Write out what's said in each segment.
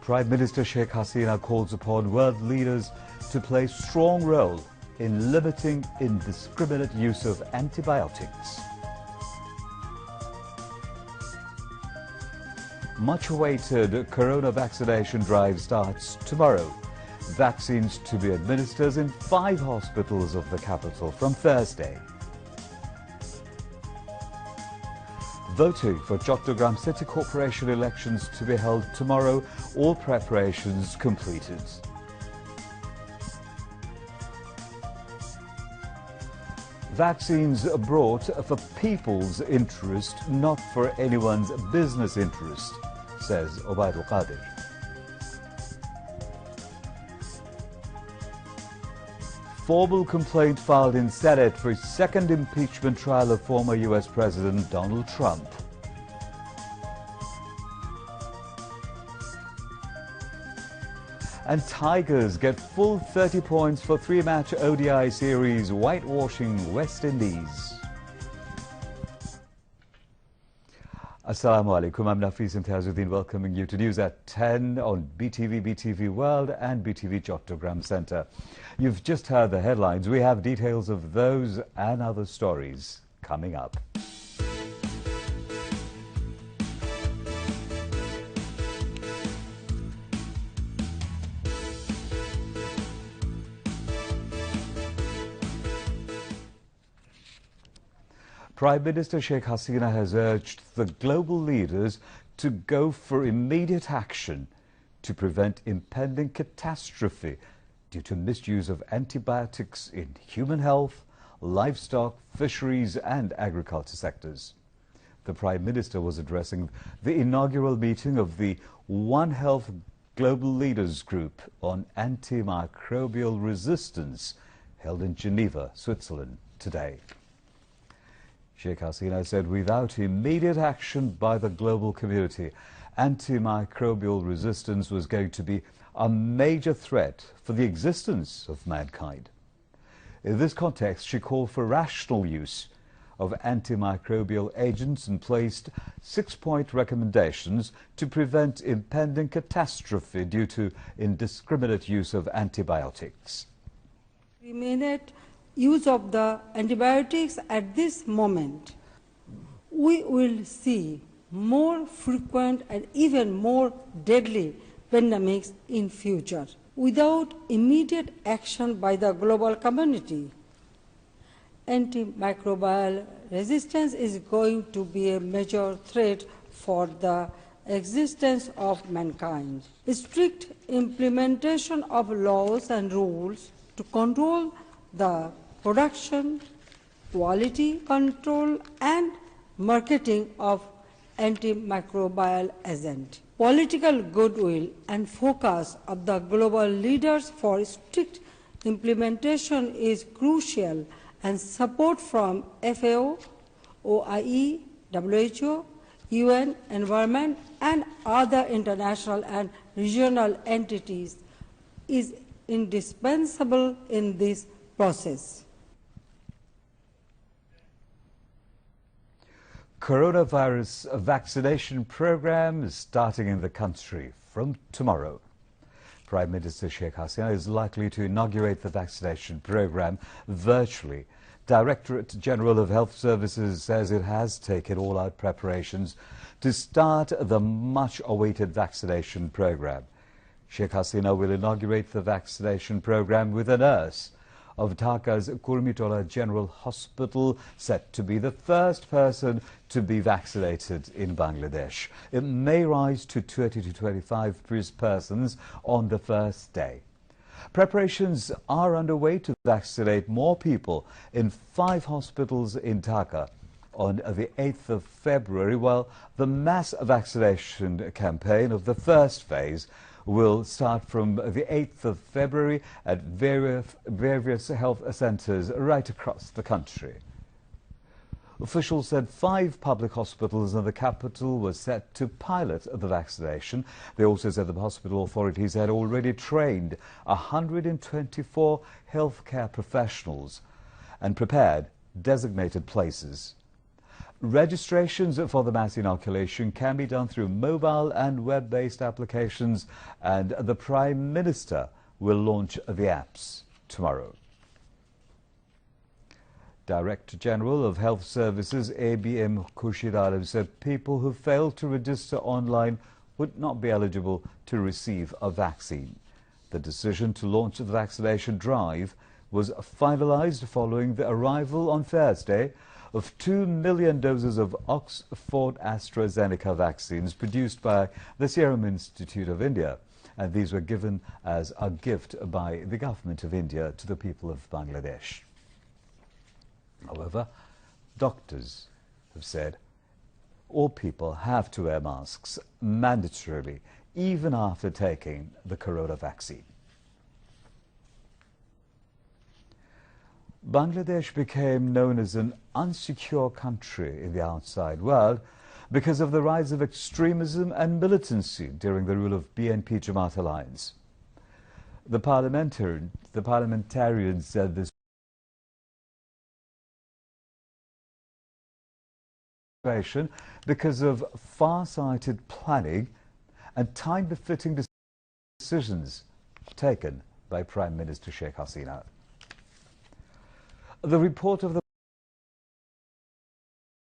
Prime Minister Sheikh Hasina calls upon world leaders to play a strong role in limiting indiscriminate use of antibiotics. Much awaited corona vaccination drive starts tomorrow. Vaccines to be administered in 5 hospitals of the capital from Thursday. Voting for Chattogram City Corporation elections to be held tomorrow, all preparations completed. Vaccines are brought for people's interest, not for anyone's business interest, says Obaidul Qadir. Formal complaint filed in Senate for a second impeachment trial of former U.S. President Donald Trump. And Tigers get full 30 points for 3-match ODI series, whitewashing West Indies. Assalamu alaikum, I'm Nafis Imtiazuddin, welcoming you to News at 10 on BTV, BTV World and BTV Chattogram Centre. You've just heard the headlines. We have details of those and other stories coming up. Prime Minister Sheikh Hasina has urged the global leaders to go for immediate action to prevent impending catastrophe due to misuse of antibiotics in human health, livestock, fisheries and agriculture sectors. The Prime Minister was addressing the inaugural meeting of the One Health Global Leaders Group on antimicrobial resistance held in Geneva, Switzerland today. Sheikh Hasina said without immediate action by the global community, antimicrobial resistance was going to be a major threat for the existence of mankind. In this context, she called for rational use of antimicrobial agents and placed 6-point recommendations to prevent impending catastrophe due to indiscriminate use of antibiotics. Immediate use of the antibiotics at this moment, we will see more frequent and even more deadly pandemics in future. Without immediate action by the global community, antimicrobial resistance is going to be a major threat for the existence of mankind. Strict implementation of laws and rules to control the production, quality control and marketing of antimicrobial agent. Political goodwill and focus of the global leaders for strict implementation is crucial, and support from FAO, OIE, WHO, UN, Environment and other international and regional entities is indispensable in this process. Coronavirus vaccination program is starting in the country from tomorrow. Prime Minister Sheikh Hasina is likely to inaugurate the vaccination program virtually. Directorate General of Health Services says it has taken all-out preparations to start the much-awaited vaccination program. Sheikh Hasina will inaugurate the vaccination program with a nurse of Dhaka's Kurmitola General Hospital, set to be the first person to be vaccinated in Bangladesh. It may rise to 20 to 25 persons on the first day. Preparations are underway to vaccinate more people in 5 hospitals in Dhaka on the 8th of February, while the mass vaccination campaign of the first phase will start from the 8th of February at various health centres right across the country. Officials said 5 public hospitals in the capital were set to pilot the vaccination. They also said the hospital authorities had already trained 124 healthcare professionals and prepared designated places. Registrations for the mass inoculation can be done through mobile and web-based applications, and the Prime Minister will launch the apps tomorrow. Director General of Health Services ABM Khurshid Alam said people who failed to register online would not be eligible to receive a vaccine. The decision to launch the vaccination drive was finalized following the arrival on Thursday of 2 million doses of Oxford AstraZeneca vaccines produced by the Serum Institute of India, and these were given as a gift by the government of India to the people of Bangladesh. However, doctors have said all people have to wear masks mandatorily, even after taking the corona vaccine. Bangladesh became known as an unsecure country in the outside world because of the rise of extremism and militancy during the rule of BNP Jamaat alliance. The parliamentarians said this because of far-sighted planning and time-befitting decisions taken by Prime Minister Sheikh Hasina. The report of the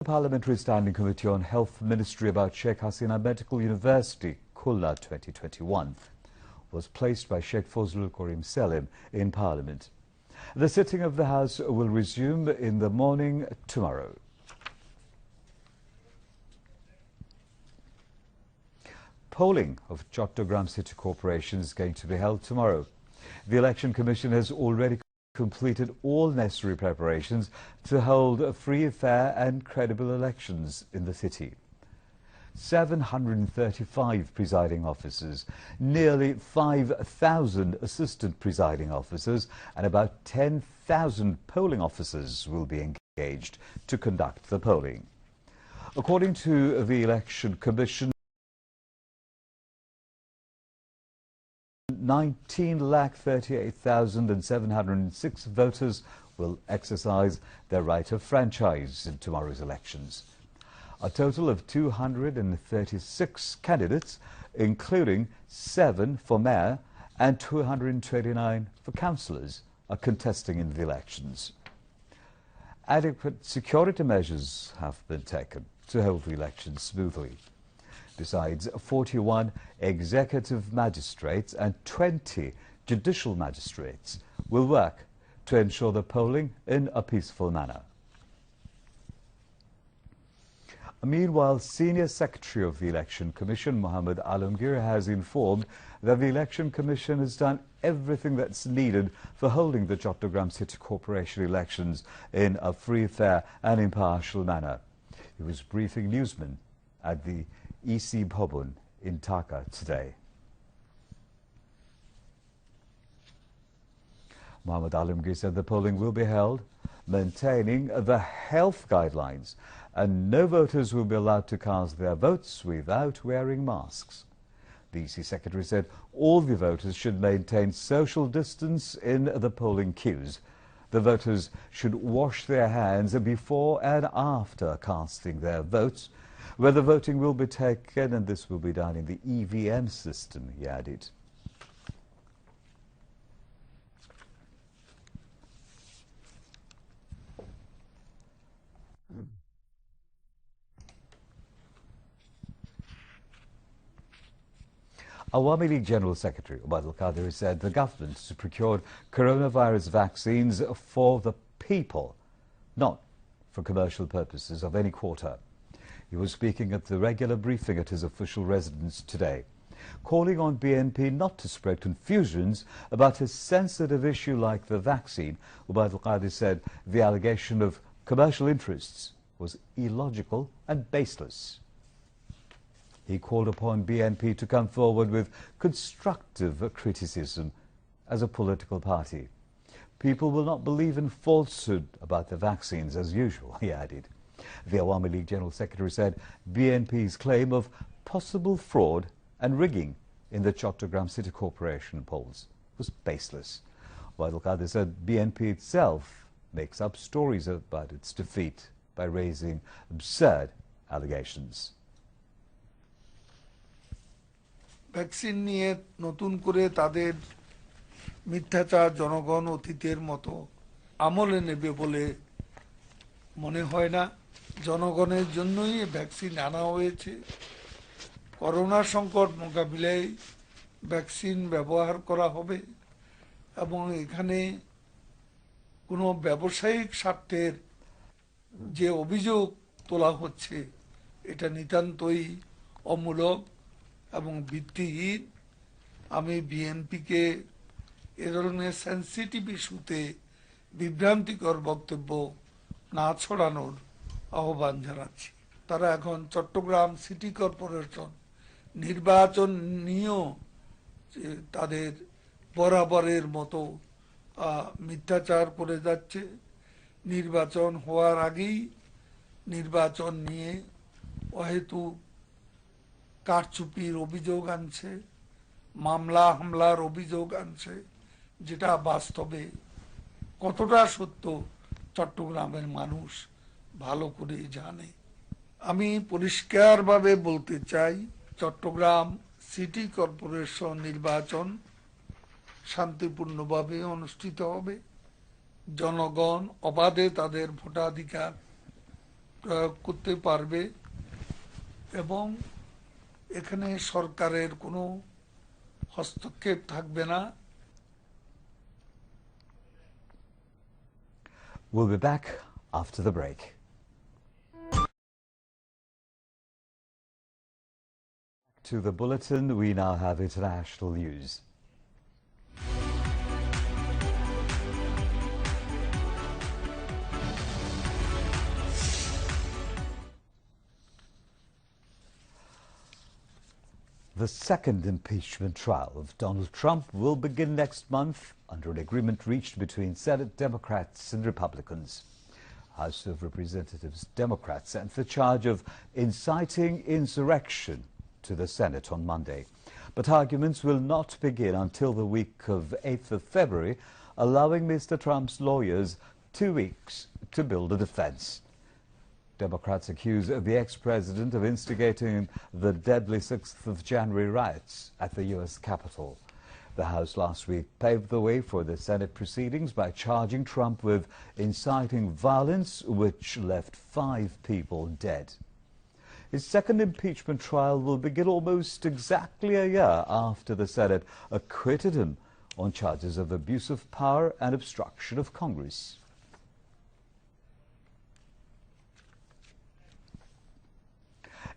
Parliamentary Standing Committee on Health Ministry about Sheikh Hasina Medical University, Khulna 2021, was placed by Sheikh Fazlul Karim Selim in Parliament. The sitting of the House will resume in the morning tomorrow. Polling of Chattogram City Corporation is going to be held tomorrow. The Election Commission has already completed all necessary preparations to hold free, fair and credible elections in the city. 735 presiding officers, nearly 5,000 assistant presiding officers and about 10,000 polling officers will be engaged to conduct the polling. According to the Election Commission, 19,38,706 voters will exercise their right of franchise in tomorrow's elections. A total of 236 candidates, including 7 for mayor and 229 for councillors, are contesting in the elections. Adequate security measures have been taken to hold the elections smoothly. Besides, 41 executive magistrates and 20 judicial magistrates will work to ensure the polling in a peaceful manner. Meanwhile, Senior Secretary of the Election Commission, Mohammed Alamgir, has informed that the Election Commission has done everything that's needed for holding the Chattogram City Corporation elections in a free, fair and impartial manner. He was briefing newsmen at the EC Bhavan in Dhaka today. Mohammed Alamgir said the polling will be held maintaining the health guidelines, and no voters will be allowed to cast their votes without wearing masks. The EC Secretary said all the voters should maintain social distance in the polling queues. The voters should wash their hands before and after casting their votes, where the voting will be taken, and this will be done in the EVM system, he added. Awami League General Secretary Ubaidul Qadir said the government has procured coronavirus vaccines for the people, not for commercial purposes of any quarter. He was speaking at the regular briefing at his official residence today, calling on BNP not to spread confusions about a sensitive issue like the vaccine. Ubaidul Qadir said the allegation of commercial interests was illogical and baseless. He called upon BNP to come forward with constructive criticism as a political party. People will not believe in falsehood about the vaccines as usual, he added. The Awami League General Secretary said BNP's claim of possible fraud and rigging in the Chattogram City Corporation polls was baseless. Ubaidul Qadir said BNP itself makes up stories about its defeat by raising absurd allegations. Vaccine নিয়ে নতুন করে তাদের মিথ্যাচার জনগণ অতীতের মতো আমলে নেবে বলে মনে হয় না। জনগণের জন্যই ভ্যাকসিন আনা হয়েছে। করোনা সংকট মোকাবিলায় ভ্যাকসিন ব্যবহার করা হবে এবং এখানে কোনো ব্যবসায়িক স্বার্থের যে অভিযোগ তোলা হচ্ছে এটা নিতান্তই অমূলক এবং ভিত্তিহীন। আমি বিএনপিকে এ ধরনের সেন্সিটিভ ইস্যুতে বিভ্রান্তিকর বক্তব্য না ছড়ানোর আহ্বান জানাচ্ছি। তারা এখন চট্টগ্রাম সিটি কর্পোরেশন নির্বাচন নিয়েও তাদের বরাবরের মতো মিথ্যাচার করে যাচ্ছে। নির্বাচন হওয়ার আগেই নির্বাচন নিয়ে অহেতুক কারচুপির অভিযোগ আনছে, মামলা হামলার অভিযোগ আনছে, যেটা বাস্তবে কতটা সত্য চট্টগ্রামের মানুষ ভালো করে জানে। আমি পরিষ্কারভাবে বলতে চাই, চট্টগ্রাম সিটি কর্পোরেশন নির্বাচন শান্তিপূর্ণভাবে অনুষ্ঠিত হবে। জনগণ অবাধে তাদের ভোটাধিকার প্রয়োগ করতে পারবে এবং এখানে সরকারের কোনো হস্তক্ষেপ থাকবে না। We'll be back after the break. To the bulletin, we now have international news. The second impeachment trial of Donald Trump will begin next month under an agreement reached between Senate Democrats and Republicans. House of Representatives Democrats sent the charge of inciting insurrection to the Senate on Monday. But arguments will not begin until the week of 8th of February, allowing Mr. Trump's lawyers 2 weeks to build a defense. Democrats accuse the ex-president of instigating the deadly 6th of January riots at the U.S. Capitol. The House last week paved the way for the Senate proceedings by charging Trump with inciting violence, which left 5 people dead. His second impeachment trial will begin almost exactly a year after the Senate acquitted him on charges of abuse of power and obstruction of Congress.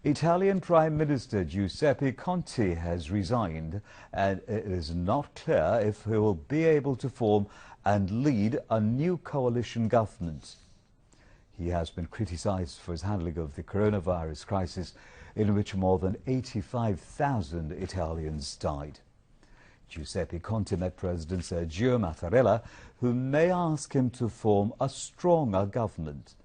Italian Prime Minister Giuseppe Conte has resigned, and it is not clear if he will be able to form and lead a new coalition government. He has been criticized for his handling of the coronavirus crisis, in which more than 85,000 Italians died. Giuseppe Conte met President Sergio Mattarella, who may ask him to form a stronger government.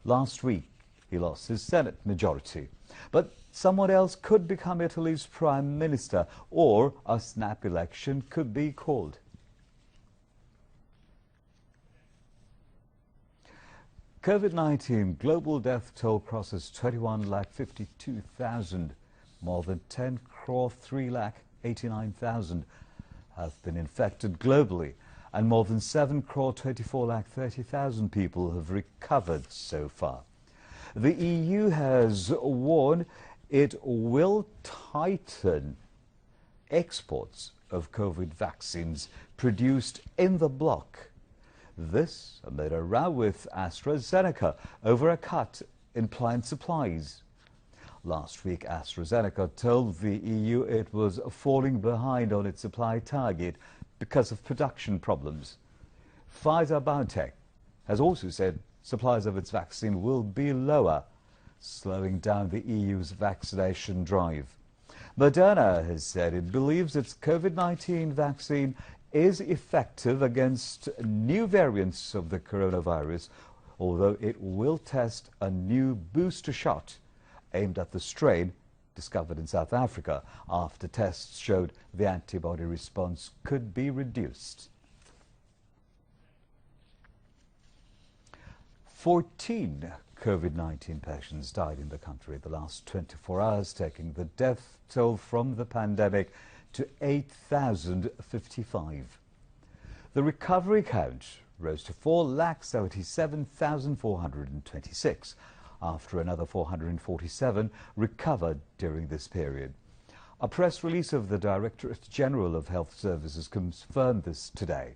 Last week, he lost his Senate majority. But someone else could become Italy's prime minister, or a snap election could be called. COVID-19 global death toll crosses 21,52,000. More than 10 crore 3,89,000 have been infected globally, and more than 7 crore 24,30,000 people have recovered so far. The EU has warned it will tighten exports of COVID vaccines produced in the bloc. This amid a row with AstraZeneca over a cut in plant supplies. Last week, AstraZeneca told the EU it was falling behind on its supply target because of production problems. Pfizer-BioNTech has also said supplies of its vaccine will be lower, slowing down the EU's vaccination drive. Moderna has said it believes its COVID-19 vaccine is effective against new variants of the coronavirus, although it will test a new booster shot aimed at the strain discovered in South Africa after tests showed the antibody response could be reduced. 14 COVID-19 patients died in the country the last 24 hours, taking the death toll from the pandemic to 8,055. The recovery count rose to 4,77,426 after another 447 recovered during this period. A press release of the Directorate General of Health Services confirmed this today.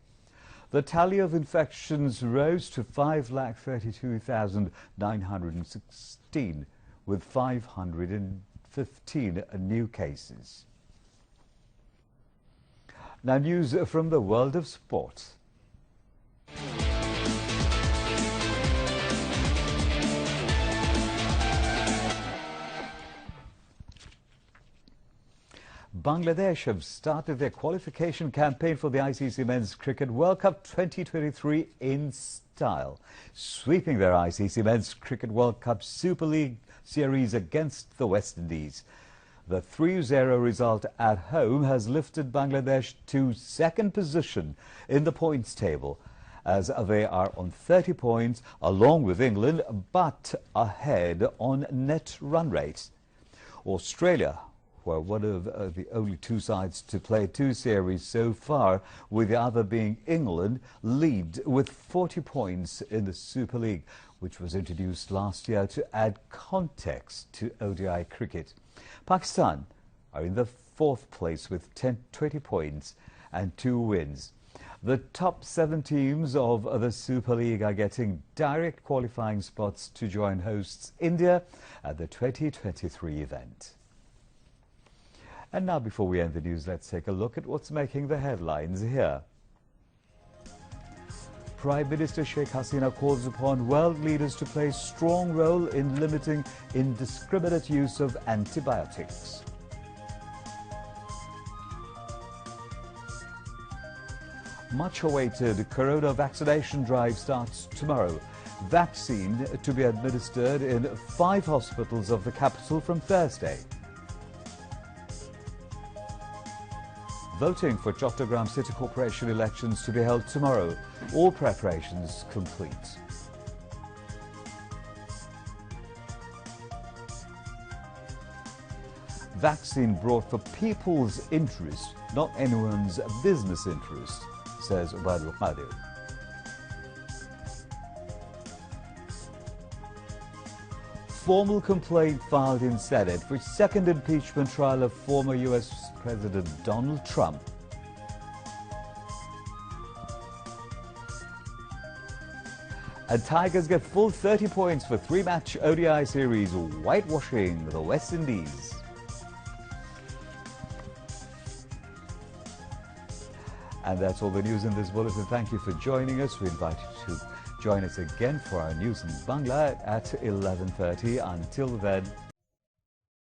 The tally of infections rose to 5,32,916 with 515 new cases. Now news from the world of sport. Bangladesh have started their qualification campaign for the ICC Men's Cricket World Cup 2023 in style, sweeping their ICC Men's Cricket World Cup Super League series against the West Indies. The 3-0 result at home has lifted Bangladesh to second position in the points table, as they are on 30 points along with England, but ahead on net run rate. Australia were one of the only two sides to play two series so far, with the other being England, lead with 40 points in the Super League, which was introduced last year to add context to ODI cricket. Pakistan are in the fourth place with 20 points and 2 wins. The top 7 teams of the Super League are getting direct qualifying spots to join hosts India at the 2023 event. And now, before we end the news, let's take a look at what's making the headlines here. Prime Minister Sheikh Hasina calls upon world leaders to play a strong role in limiting indiscriminate use of antibiotics. Much awaited corona vaccination drive starts tomorrow. Vaccine to be administered in 5 hospitals of the capital from Thursday. Voting for Chattogram City Corporation elections to be held tomorrow. All preparations complete. Vaccine brought for people's interest, not anyone's business interest, says Ubaidul Qadir. Formal complaint filed in Senate for second impeachment trial of former U.S. President Donald Trump. And Tigers get full 30 points for 3-match ODI series, whitewashing the West Indies. And that's all the news in this bulletin. Thank you for joining us. We invite you to join us again for our news in Bangla at 11:30. Until then,